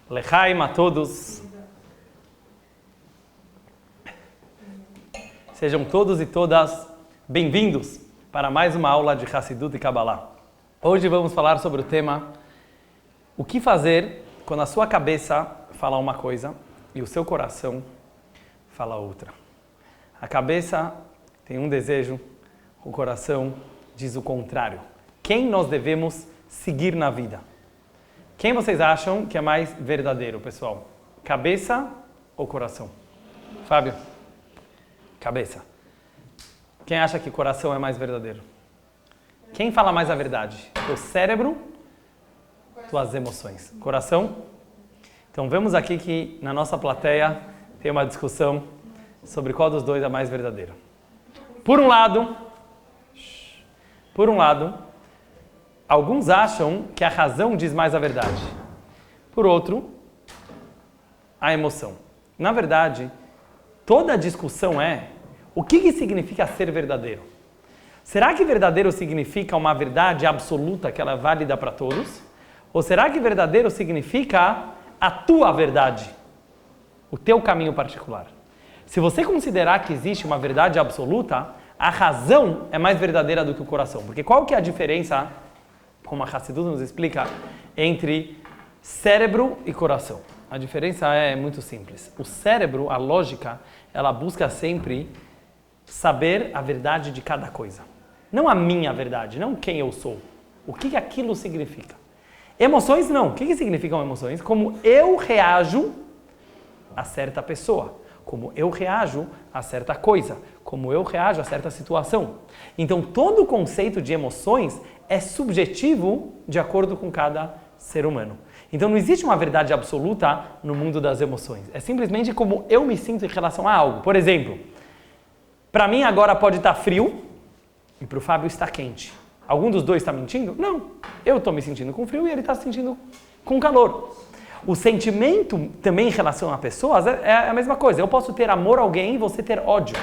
Lechaim a todos. Sejam todos e todas bem-vindos para mais uma aula de Hassidut e Kabbalah. Hoje vamos falar sobre o tema o que fazer quando a sua cabeça fala uma coisa e o seu coração fala outra. A cabeça tem um desejo, o coração diz o contrário. Quem nós devemos seguir na vida? Quem vocês acham que é mais verdadeiro, pessoal? Cabeça ou coração? Fábio? Cabeça. Quem acha que coração é mais verdadeiro? Quem fala mais a verdade? O cérebro, tuas emoções. Coração? Então vemos aqui que na nossa plateia tem uma discussão sobre qual dos dois é mais verdadeiro. Por um lado, alguns acham que a razão diz mais a verdade. Por outro, a emoção. Na verdade, toda a discussão é o que significa ser verdadeiro? Será que verdadeiro significa uma verdade absoluta que ela é válida para todos? Ou será que verdadeiro significa a tua verdade? O teu caminho particular? Se você considerar que existe uma verdade absoluta, a razão é mais verdadeira do que o coração. Porque qual que é a diferença, como a Hassidut nos explica, entre cérebro e coração? A diferença é muito simples. O cérebro, a lógica, ela busca sempre saber a verdade de cada coisa. Não a minha verdade, não quem eu sou. O que aquilo significa. Emoções não. O que significam emoções? Como eu reajo a certa pessoa. Como eu reajo a certa coisa. Como eu reajo a certa situação. Então, todo o conceito de emoções é subjetivo de acordo com cada ser humano. Então, não existe uma verdade absoluta no mundo das emoções. É simplesmente como eu me sinto em relação a algo. Por exemplo, para mim agora pode estar frio e para o Fábio está quente. Algum dos dois está mentindo? Não. Eu estou me sentindo com frio e ele está se sentindo com calor. O sentimento também em relação a pessoas é a mesma coisa. Eu posso ter amor a alguém e você ter ódio.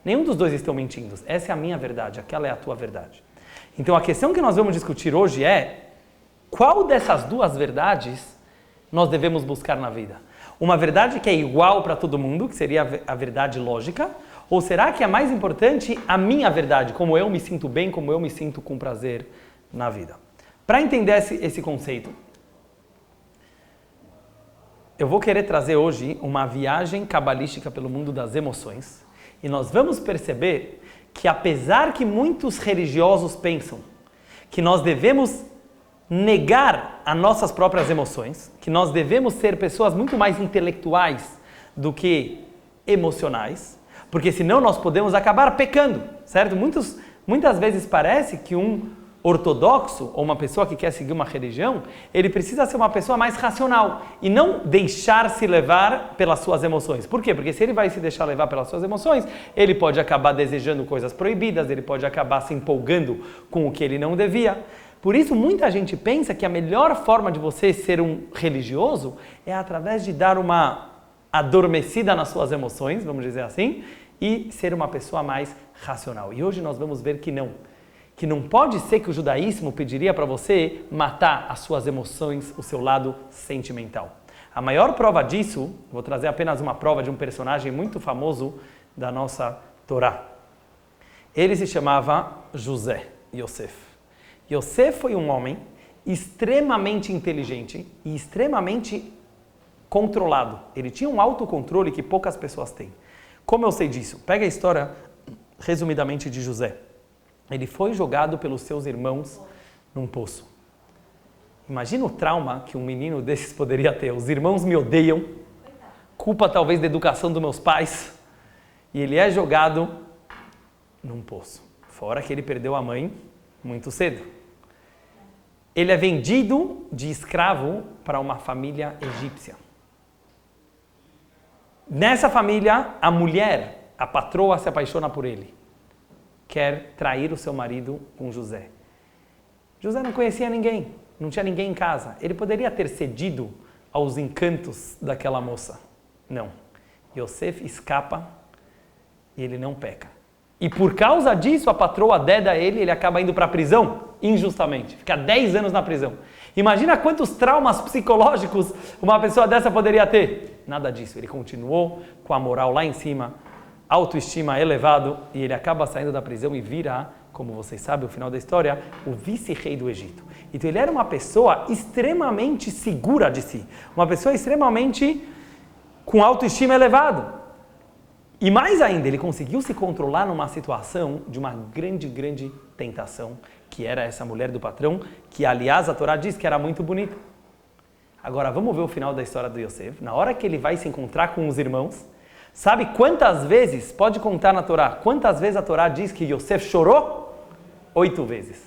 Nenhum dos dois estão mentindo. Essa é a minha verdade, aquela é a tua verdade. Então a questão que nós vamos discutir hoje é qual dessas duas verdades nós devemos buscar na vida? Uma verdade que é igual para todo mundo, que seria a verdade lógica, ou será que é mais importante a minha verdade, como eu me sinto bem, como eu me sinto com prazer na vida? Para entender esse conceito, eu vou querer trazer hoje uma viagem cabalística pelo mundo das emoções e nós vamos perceber que apesar que muitos religiosos pensam que nós devemos negar as nossas próprias emoções, que nós devemos ser pessoas muito mais intelectuais do que emocionais, porque senão nós podemos acabar pecando, certo? Muitas vezes parece que um ortodoxo ou uma pessoa que quer seguir uma religião, ele precisa ser uma pessoa mais racional e não deixar-se levar pelas suas emoções. Por quê? Porque se ele vai se deixar levar pelas suas emoções, ele pode acabar desejando coisas proibidas, ele pode acabar se empolgando com o que ele não devia. Por isso, muita gente pensa que a melhor forma de você ser um religioso é através de dar uma adormecida nas suas emoções, vamos dizer assim, e ser uma pessoa mais racional. E hoje nós vamos ver que não pode ser que o judaísmo pediria para você matar as suas emoções, o seu lado sentimental. A maior prova disso, vou trazer apenas uma prova de um personagem muito famoso da nossa Torá. Ele se chamava José, Yosef. Yosef foi um homem extremamente inteligente e extremamente controlado. Ele tinha um autocontrole que poucas pessoas têm. Como eu sei disso? Pega a história, resumidamente, de José. Ele foi jogado pelos seus irmãos num poço. Imagina o trauma que um menino desses poderia ter. Os irmãos me odeiam, culpa talvez da educação dos meus pais, e ele é jogado num poço. Fora que ele perdeu a mãe muito cedo. Ele é vendido de escravo para uma família egípcia. Nessa família, a mulher, a patroa, se apaixona por ele. Quer trair o seu marido com José. José não conhecia ninguém, não tinha ninguém em casa. Ele poderia ter cedido aos encantos daquela moça. Não. Yosef escapa e ele não peca. E por causa disso, a patroa deda ele acaba indo para a prisão, injustamente. Fica 10 anos na prisão. Imagina quantos traumas psicológicos uma pessoa dessa poderia ter. Nada disso, ele continuou com a moral lá em cima, autoestima elevado, e ele acaba saindo da prisão e vira, como vocês sabem, o final da história, o vice-rei do Egito. Então ele era uma pessoa extremamente segura de si, uma pessoa extremamente com autoestima elevado. E mais ainda, ele conseguiu se controlar numa situação de uma grande tentação, que era essa mulher do patrão, que aliás a Torá diz que era muito bonita. Agora vamos ver o final da história do Yosef. Na hora que ele vai se encontrar com os irmãos, sabe quantas vezes, pode contar na Torá, quantas vezes a Torá diz que Yosef chorou? 8 vezes.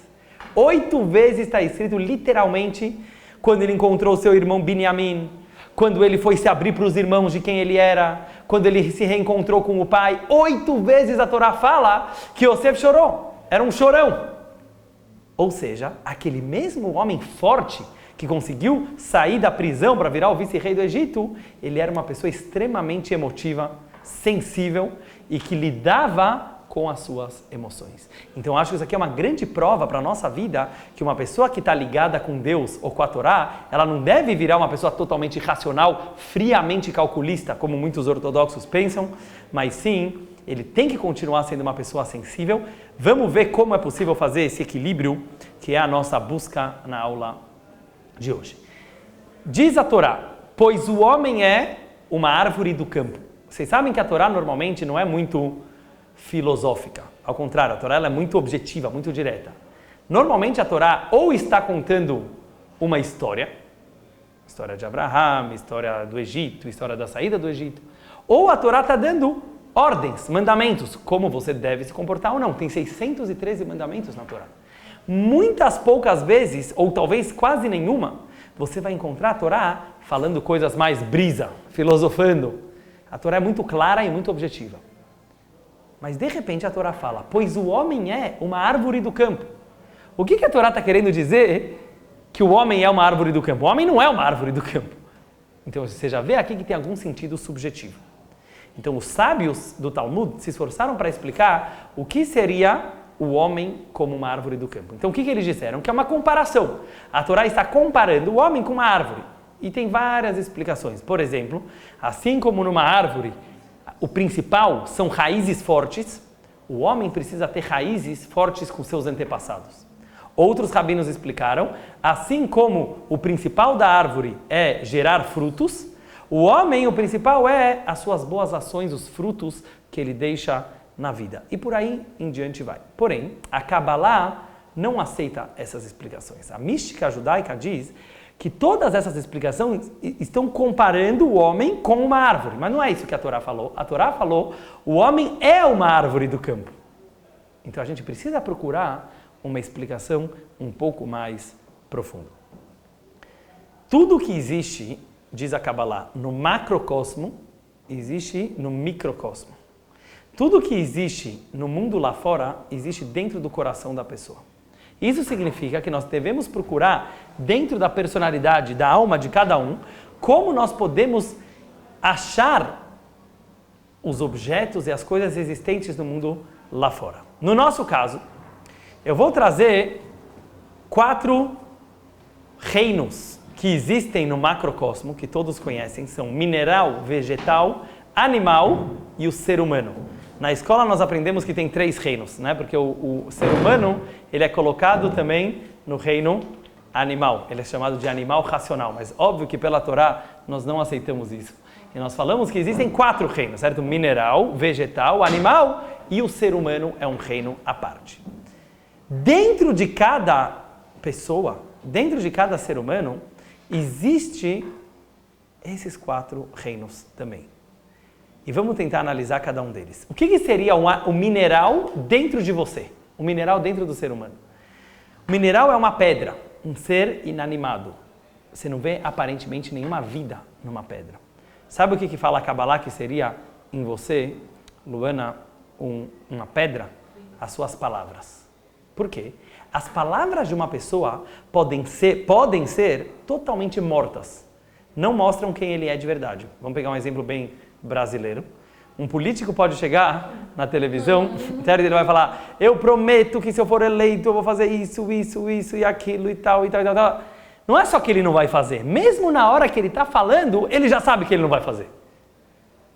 8 vezes está escrito literalmente quando ele encontrou seu irmão Binyamin, quando ele foi se abrir para os irmãos de quem ele era, quando ele se reencontrou com o pai. 8 vezes a Torá fala que Yosef chorou. Era um chorão. Ou seja, aquele mesmo homem forte que conseguiu sair da prisão para virar o vice-rei do Egito, ele era uma pessoa extremamente emotiva, sensível e que lidava com as suas emoções. Então acho que isso aqui é uma grande prova para a nossa vida, que uma pessoa que está ligada com Deus ou com a Torá, ela não deve virar uma pessoa totalmente racional, friamente calculista, como muitos ortodoxos pensam, mas sim, ele tem que continuar sendo uma pessoa sensível. Vamos ver como é possível fazer esse equilíbrio, que é a nossa busca na aula de hoje. Diz a Torá, pois o homem é uma árvore do campo. Vocês sabem que a Torá normalmente não é muito filosófica. Ao contrário, a Torá ela é muito objetiva, muito direta. Normalmente a Torá ou está contando uma história de Abraham, história do Egito, história da saída do Egito, ou a Torá está dando ordens, mandamentos, como você deve se comportar ou não. Tem 613 mandamentos na Torá. Muitas poucas vezes, ou talvez quase nenhuma, você vai encontrar a Torá falando coisas mais brisa, filosofando. A Torá é muito clara e muito objetiva. Mas de repente a Torá fala, pois o homem é uma árvore do campo. O que a Torá está querendo dizer que o homem é uma árvore do campo? O homem não é uma árvore do campo. Então você já vê aqui que tem algum sentido subjetivo. Então os sábios do Talmud se esforçaram para explicar o que seria o homem como uma árvore do campo. Então o que eles disseram? Que é uma comparação. A Torá está comparando o homem com uma árvore. E tem várias explicações. Por exemplo, assim como numa árvore, o principal são raízes fortes, o homem precisa ter raízes fortes com seus antepassados. Outros rabinos explicaram, assim como o principal da árvore é gerar frutos, o homem, o principal é as suas boas ações, os frutos que ele deixa na vida. E por aí em diante vai. Porém, a Kabbalah não aceita essas explicações. A mística judaica diz que todas essas explicações estão comparando o homem com uma árvore. Mas não é isso que a Torá falou. A Torá falou, o homem é uma árvore do campo. Então a gente precisa procurar uma explicação um pouco mais profunda. Tudo que existe, diz a Kabbalah, no macrocosmo, existe no microcosmo. Tudo que existe no mundo lá fora, existe dentro do coração da pessoa. Isso significa que nós devemos procurar, dentro da personalidade, da alma de cada um, como nós podemos achar os objetos e as coisas existentes no mundo lá fora. No nosso caso, eu vou trazer 4 reinos que existem no macrocosmo, que todos conhecem, são mineral, vegetal, animal e o ser humano. Na escola nós aprendemos que tem 3 reinos, né? Porque o ser humano ele é colocado também no reino animal. Ele é chamado de animal racional, mas óbvio que pela Torá nós não aceitamos isso. E nós falamos que existem 4 reinos, certo? Mineral, vegetal, animal e o ser humano é um reino à parte. Dentro de cada pessoa, dentro de cada ser humano, existe esses 4 reinos também. E vamos tentar analisar cada um deles. O que seria o mineral dentro de você? O mineral dentro do ser humano. O mineral é uma pedra, um ser inanimado. Você não vê aparentemente nenhuma vida numa pedra. Sabe o que fala a Kabbalah que seria em você, Luana, uma pedra? As suas palavras. Por quê? As palavras de uma pessoa podem ser totalmente mortas. Não mostram quem ele é de verdade. Vamos pegar um exemplo bem brasileiro. Um político pode chegar na televisão, ele vai falar, eu prometo que se eu for eleito eu vou fazer isso e aquilo e tal. não é só que ele não vai fazer. Mesmo na hora que ele está falando, ele já sabe que ele não vai fazer.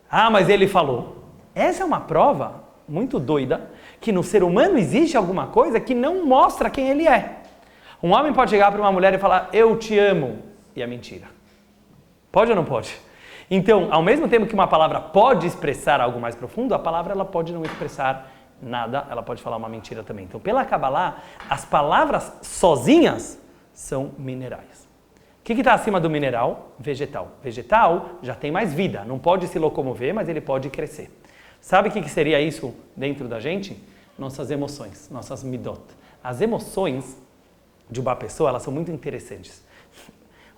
Ah, mas ele falou. Essa é uma prova muito doida que no ser humano existe alguma coisa que não mostra quem ele é. Um homem pode chegar para uma mulher e falar, eu te amo, e é mentira. Pode ou não pode? Então, ao mesmo tempo que uma palavra pode expressar algo mais profundo, a palavra ela pode não expressar nada, ela pode falar uma mentira também. Então, pela Kabbalah, as palavras sozinhas são minerais. O que está acima do mineral? Vegetal. Vegetal já tem mais vida, não pode se locomover, mas ele pode crescer. Sabe o que seria isso dentro da gente? Nossas emoções, nossas midot. As emoções de uma pessoa, elas são muito interessantes.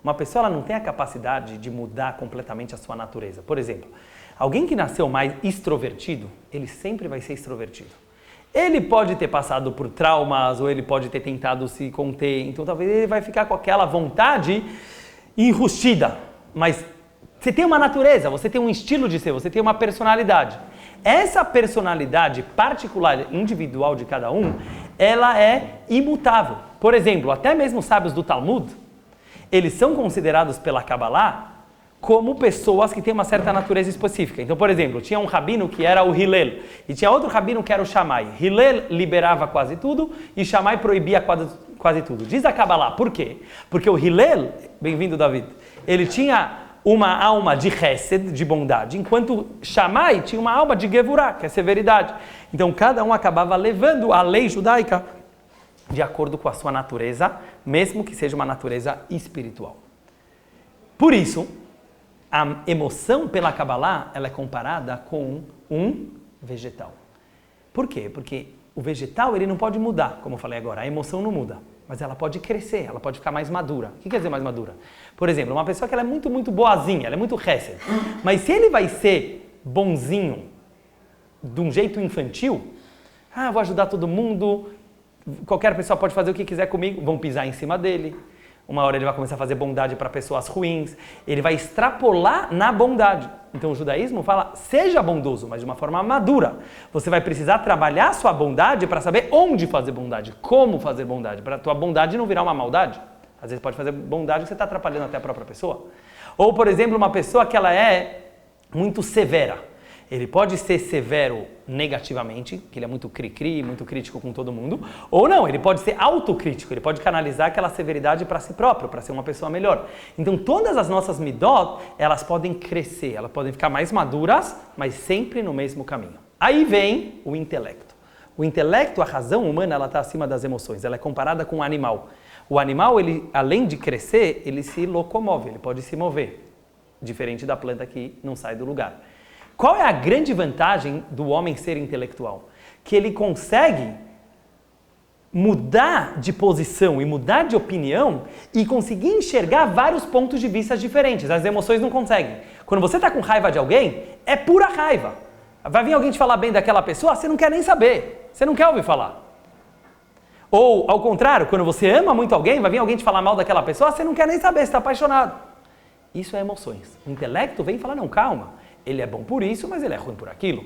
Uma pessoa ela não tem a capacidade de mudar completamente a sua natureza. Por exemplo, alguém que nasceu mais extrovertido, ele sempre vai ser extrovertido. Ele pode ter passado por traumas ou ele pode ter tentado se conter, então talvez ele vai ficar com aquela vontade enrustida. Mas você tem uma natureza, você tem um estilo de ser, você tem uma personalidade. Essa personalidade particular, individual de cada um, ela é imutável. Por exemplo, até mesmo os sábios do Talmud, eles são considerados pela Kabbalah como pessoas que têm uma certa natureza específica. Então, por exemplo, tinha um rabino que era o Hillel, e tinha outro rabino que era o Shammai. Hillel liberava quase tudo e Shammai proibia quase tudo. Diz a Kabbalah, por quê? Porque o Hillel, bem-vindo David, ele tinha uma alma de chesed, de bondade, enquanto Shammai tinha uma alma de gevurah, que é severidade. Então, cada um acabava levando a lei judaica de acordo com a sua natureza, mesmo que seja uma natureza espiritual. Por isso, a emoção pela Kabbalah, ela é comparada com um vegetal. Por quê? Porque o vegetal ele não pode mudar, como eu falei agora, a emoção não muda, mas ela pode crescer, ela pode ficar mais madura. O que quer dizer mais madura? Por exemplo, uma pessoa que ela é muito, muito boazinha, ela é muito chesed, mas se ele vai ser bonzinho de um jeito infantil, vou ajudar todo mundo, qualquer pessoa pode fazer o que quiser comigo, vão pisar em cima dele. Uma hora ele vai começar a fazer bondade para pessoas ruins. Ele vai extrapolar na bondade. Então o judaísmo fala, seja bondoso, mas de uma forma madura. Você vai precisar trabalhar a sua bondade para saber onde fazer bondade, como fazer bondade, para a tua bondade não virar uma maldade. Às vezes pode fazer bondade que você está atrapalhando até a própria pessoa. Ou, por exemplo, uma pessoa que ela é muito severa. Ele pode ser severo negativamente, que ele é muito cri-cri, muito crítico com todo mundo, ou não, ele pode ser autocrítico, ele pode canalizar aquela severidade para si próprio, para ser uma pessoa melhor. Então todas as nossas midot, elas podem crescer, elas podem ficar mais maduras, mas sempre no mesmo caminho. Aí vem o intelecto. O intelecto, a razão humana, ela está acima das emoções, ela é comparada com um animal. O animal, ele, além de crescer, ele se locomove, ele pode se mover, diferente da planta que não sai do lugar. Qual é a grande vantagem do homem ser intelectual? Que ele consegue mudar de posição e mudar de opinião e conseguir enxergar vários pontos de vista diferentes. As emoções não conseguem. Quando você está com raiva de alguém, é pura raiva. Vai vir alguém te falar bem daquela pessoa, você não quer nem saber. Você não quer ouvir falar. Ou, ao contrário, quando você ama muito alguém, vai vir alguém te falar mal daquela pessoa, você não quer nem saber, você está apaixonado. Isso é emoções. O intelecto vem falar, não, calma. Ele é bom por isso, mas ele é ruim por aquilo.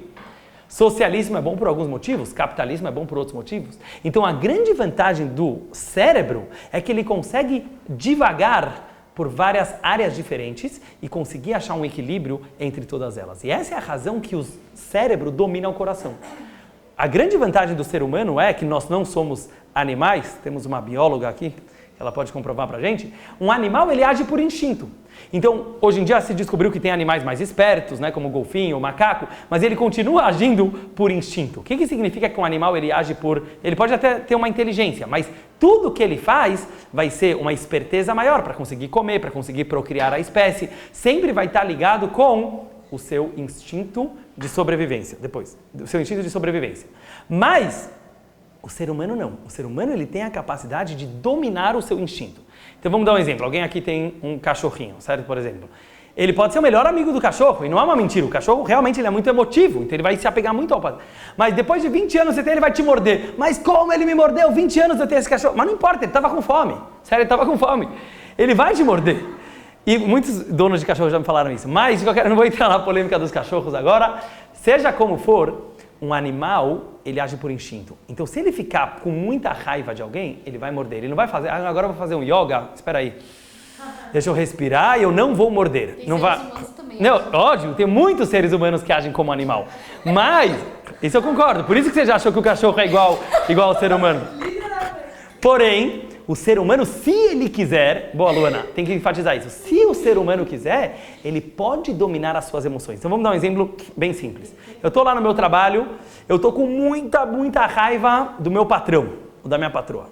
Socialismo é bom por alguns motivos, capitalismo é bom por outros motivos. Então a grande vantagem do cérebro é que ele consegue divagar por várias áreas diferentes e conseguir achar um equilíbrio entre todas elas. E essa é a razão que o cérebro domina o coração. A grande vantagem do ser humano é que nós não somos animais, temos uma bióloga aqui, ela pode comprovar pra gente, um animal ele age por instinto. Então, hoje em dia se descobriu que tem animais mais espertos, né, como o golfinho, o macaco, mas ele continua agindo por instinto. O que significa que um animal ele age por... Ele pode até ter uma inteligência, mas tudo que ele faz vai ser uma esperteza maior para conseguir comer, para conseguir procriar a espécie. Sempre vai estar ligado com o seu instinto de sobrevivência, depois, o seu instinto de sobrevivência. Mas o ser humano não. O ser humano ele tem a capacidade de dominar o seu instinto. Então vamos dar um exemplo. Alguém aqui tem um cachorrinho, certo? Por exemplo. Ele pode ser o melhor amigo do cachorro, e não é uma mentira. O cachorro realmente ele é muito emotivo, então ele vai se apegar muito ao pai. Mas depois de 20 anos você tem, ele vai te morder. Mas como ele me mordeu? 20 anos eu tenho esse cachorro. Mas não importa, ele estava com fome. Sério, ele estava com fome. Ele vai te morder. E muitos donos de cachorro já me falaram isso. Mas eu não vou entrar na polêmica dos cachorros agora. Seja como for, um animal, ele age por instinto. Então, se ele ficar com muita raiva de alguém, ele vai morder. Ele não vai fazer, agora eu vou fazer um yoga, espera aí. deixa eu respirar e eu não vou morder. Tem não seres vai. humanos também. Não, óbvio, tem muitos seres humanos que agem como animal. Mas, isso eu concordo. Por isso que você já achou que o cachorro é igual ao ser humano. Porém, o ser humano, se ele quiser... Boa, Luana, tem que enfatizar isso. Se o ser humano quiser, ele pode dominar as suas emoções. Então vamos dar um exemplo bem simples. Eu tô lá no meu trabalho, eu tô com muita raiva do meu patrão, ou da minha patroa.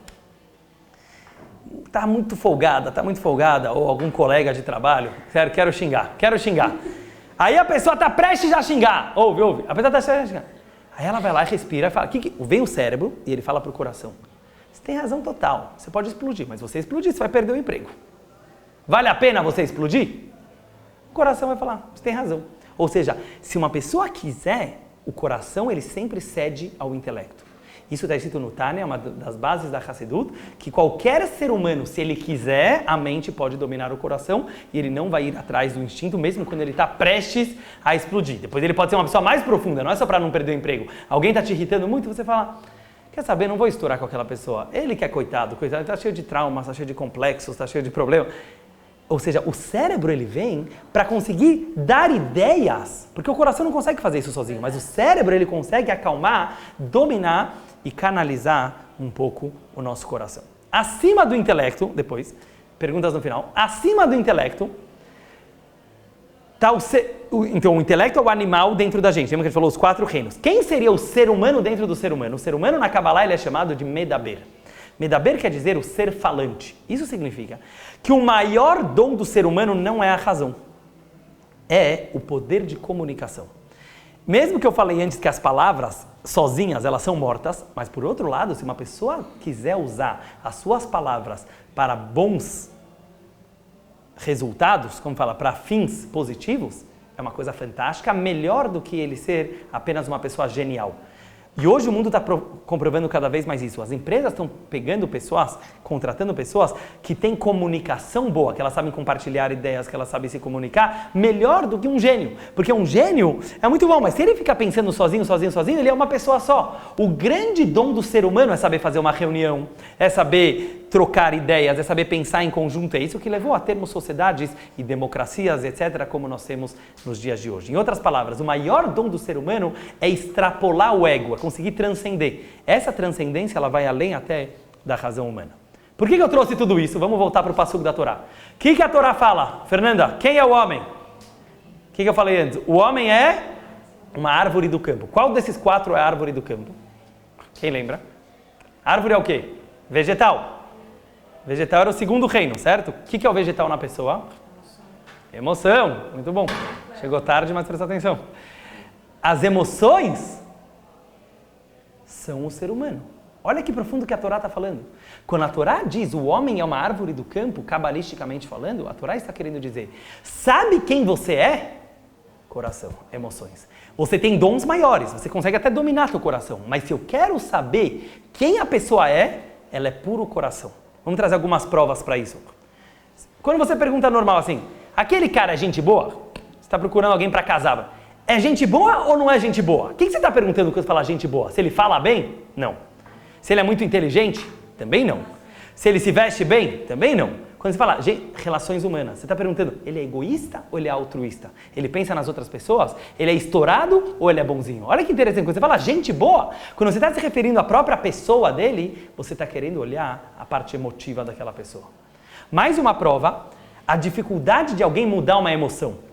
Tá muito folgada, ou algum colega de trabalho, quero xingar. Aí a pessoa tá prestes a xingar, ouve, a pessoa tá prestes a xingar. Aí ela vai lá e respira e fala, vem o cérebro e ele fala pro coração, você tem razão total, você pode explodir, mas você explodir, você vai perder o emprego. Vale a pena você explodir? O coração vai falar, você tem razão. Ou seja, se uma pessoa quiser, o coração ele sempre cede ao intelecto. Isso está escrito no Tânia, uma das bases da Hassidut, que qualquer ser humano, se ele quiser, a mente pode dominar o coração e ele não vai ir atrás do instinto, mesmo quando ele está prestes a explodir. Depois ele pode ser uma pessoa mais profunda, não é só para não perder o emprego. Alguém está te irritando muito, você fala, quer saber, não vou estourar com aquela pessoa. Ele que é coitado, está cheio de traumas, está cheio de complexos, está cheio de problemas. Ou seja, o cérebro ele vem para conseguir dar ideias, porque o coração não consegue fazer isso sozinho, mas o cérebro ele consegue acalmar, dominar e canalizar um pouco o nosso coração. Acima do intelecto, depois, perguntas no final, acima do intelecto, tá então o intelecto é o animal dentro da gente, lembra que ele falou os 4 reinos. Quem seria o ser humano dentro do ser humano? O ser humano na Kabbalah ele é chamado de Medaber. Medaber quer dizer o ser falante. Isso significa que o maior dom do ser humano não é a razão, é o poder de comunicação. Mesmo que eu falei antes que as palavras sozinhas elas são mortas, mas por outro lado, se uma pessoa quiser usar as suas palavras para bons resultados, como fala, para fins positivos, é uma coisa fantástica, melhor do que ele ser apenas uma pessoa genial. E hoje o mundo está comprovando cada vez mais isso. As empresas estão pegando pessoas, contratando pessoas que têm comunicação boa, que elas sabem compartilhar ideias, que elas sabem se comunicar, melhor do que um gênio. Porque um gênio é muito bom, mas se ele ficar pensando sozinho, ele é uma pessoa só. O grande dom do ser humano é saber fazer uma reunião, é saber trocar ideias, é saber pensar em conjunto. É isso que levou a termos sociedades e democracias, etc., como nós temos nos dias de hoje. Em outras palavras, o maior dom do ser humano é extrapolar o ego, é conseguir transcender. Essa transcendência ela vai além até da razão humana. Por que eu trouxe tudo isso? Vamos voltar para o passuco da Torá. O que a Torá fala? Fernanda, quem é o homem? O que eu falei antes? O homem é uma árvore do campo. Qual desses 4 é a árvore do campo? Quem lembra? Árvore é o quê? Vegetal. Vegetal era o segundo reino, certo? O que é o vegetal na pessoa? Emoção. Muito bom. Chegou tarde, mas presta atenção. As emoções são o ser humano. Olha que profundo que a Torá está falando. Quando a Torá diz o homem é uma árvore do campo, cabalisticamente falando, a Torá está querendo dizer, sabe quem você é? Coração, emoções. Você tem dons maiores, você consegue até dominar seu coração, mas se eu quero saber quem a pessoa é, ela é puro coração. Vamos trazer algumas provas para isso. Quando você pergunta normal assim, aquele cara é gente boa? Você está procurando alguém para casar. É gente boa ou não é gente boa? O que você está perguntando quando você fala gente boa? Se ele fala bem? Não. Se ele é muito inteligente? Também não. Se ele se veste bem? Também não. Quando você fala relações humanas, você está perguntando, ele é egoísta ou ele é altruísta? Ele pensa nas outras pessoas? Ele é estourado ou ele é bonzinho? Olha que interessante, quando você fala gente boa, quando você está se referindo à própria pessoa dele, você está querendo olhar a parte emotiva daquela pessoa. Mais uma prova, a dificuldade de alguém mudar uma emoção.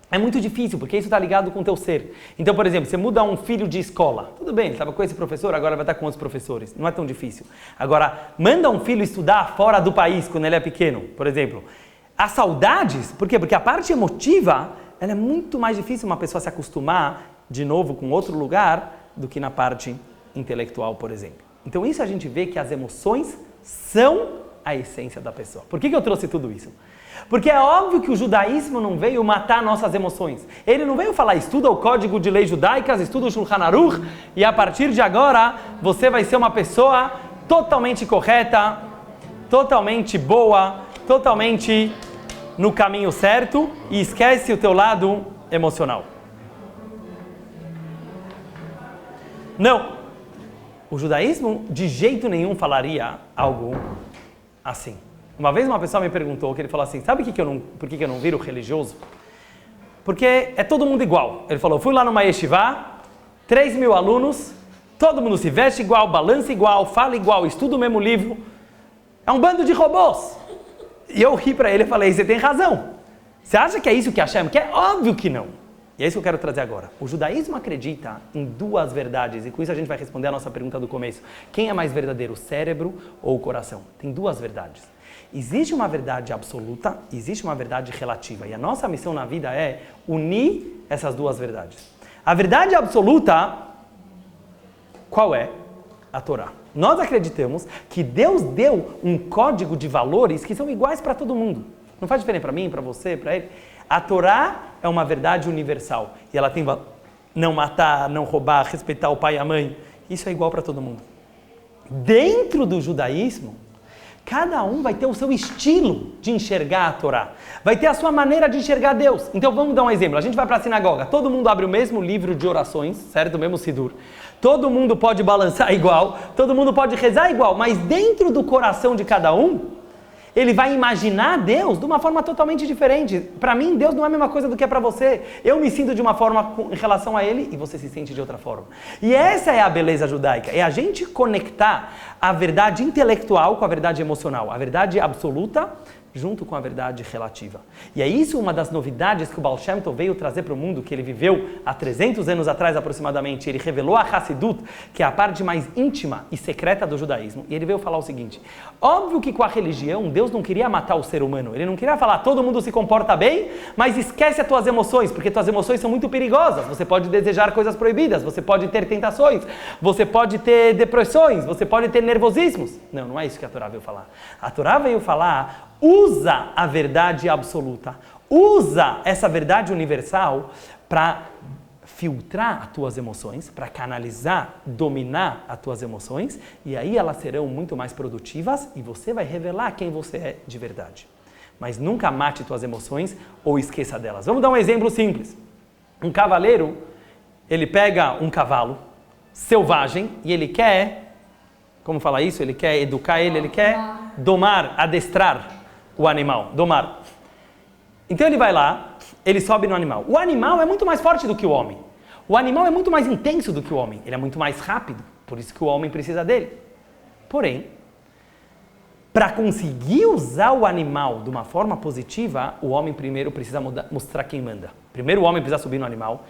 É muito difícil, porque isso está ligado com o teu ser. Então, por exemplo, você muda um filho de escola. Tudo bem, ele estava com esse professor, agora vai estar com outros professores. Não é tão difícil. Agora, manda um filho estudar fora do país, quando ele é pequeno, por exemplo. As saudades, por quê? Porque a parte emotiva, ela é muito mais difícil uma pessoa se acostumar, de novo, com outro lugar, do que na parte intelectual, por exemplo. Então, isso a gente vê que as emoções são a essência da pessoa. Por que eu trouxe tudo isso? Porque é óbvio que o judaísmo não veio matar nossas emoções. Ele não veio falar, estuda o código de leis judaicas, estuda o Shulchan Aruch, e a partir de agora você vai ser uma pessoa totalmente correta, totalmente boa, totalmente no caminho certo, e esquece o teu lado emocional. Não. O judaísmo de jeito nenhum falaria algo assim. Uma vez uma pessoa me perguntou, que ele falou assim, sabe por que eu não viro religioso? Porque é todo mundo igual. Ele falou, fui lá numa yeshiva, 3.000 alunos, todo mundo se veste igual, balança igual, fala igual, estuda o mesmo livro. É um bando de robôs. E eu ri para ele e falei, você tem razão. Você acha que é isso que Hashem quer? Óbvio que não. E é isso que eu quero trazer agora. O judaísmo acredita em duas verdades, e com isso a gente vai responder a nossa pergunta do começo. Quem é mais verdadeiro, o cérebro ou o coração? Tem duas verdades. Existe uma verdade absoluta, existe uma verdade relativa. E a nossa missão na vida é unir essas duas verdades. A verdade absoluta, qual é? A Torá. Nós acreditamos que Deus deu um código de valores que são iguais para todo mundo. Não faz diferença para mim, para você, para ele. A Torá é uma verdade universal. E ela tem não matar, não roubar, respeitar o pai e a mãe. Isso é igual para todo mundo. Dentro do judaísmo, cada um vai ter o seu estilo de enxergar a Torá. Vai ter a sua maneira de enxergar Deus. Então vamos dar um exemplo. A gente vai para a sinagoga. Todo mundo abre o mesmo livro de orações, certo? O mesmo Sidur. Todo mundo pode balançar igual. Todo mundo pode rezar igual. Mas dentro do coração de cada um, ele vai imaginar Deus de uma forma totalmente diferente. Para mim, Deus não é a mesma coisa do que é para você. Eu me sinto de uma forma em relação a Ele e você se sente de outra forma. E essa é a beleza judaica. É a gente conectar a verdade intelectual com a verdade emocional. A verdade absoluta junto com a verdade relativa. E é isso uma das novidades que o Baal Shem Tov veio trazer para o mundo, que ele viveu há 300 anos atrás aproximadamente. Ele revelou a Hassidut, que é a parte mais íntima e secreta do judaísmo. E ele veio falar o seguinte, óbvio que com a religião, Deus não queria matar o ser humano. Ele não queria falar, todo mundo se comporta bem, mas esquece as tuas emoções, porque tuas emoções são muito perigosas. Você pode desejar coisas proibidas, você pode ter tentações, você pode ter depressões, você pode ter nervosismos. Não, não é isso que a Torá veio falar. A Torá veio falar, usa a verdade absoluta, usa essa verdade universal para filtrar as tuas emoções, para canalizar, dominar as tuas emoções, e aí elas serão muito mais produtivas e você vai revelar quem você é de verdade. Mas nunca mate tuas emoções ou esqueça delas. Vamos dar um exemplo simples. Um cavaleiro, ele pega um cavalo selvagem e ele quer, como fala isso? Ele quer educar ele quer domar, adestrar o animal, domar. Então ele vai lá, ele sobe no animal. O animal é muito mais forte do que o homem. O animal é muito mais intenso do que o homem. Ele é muito mais rápido, por isso que o homem precisa dele. Porém, para conseguir usar o animal de uma forma positiva, o homem primeiro precisa mostrar quem manda. Primeiro o homem precisa subir no animal,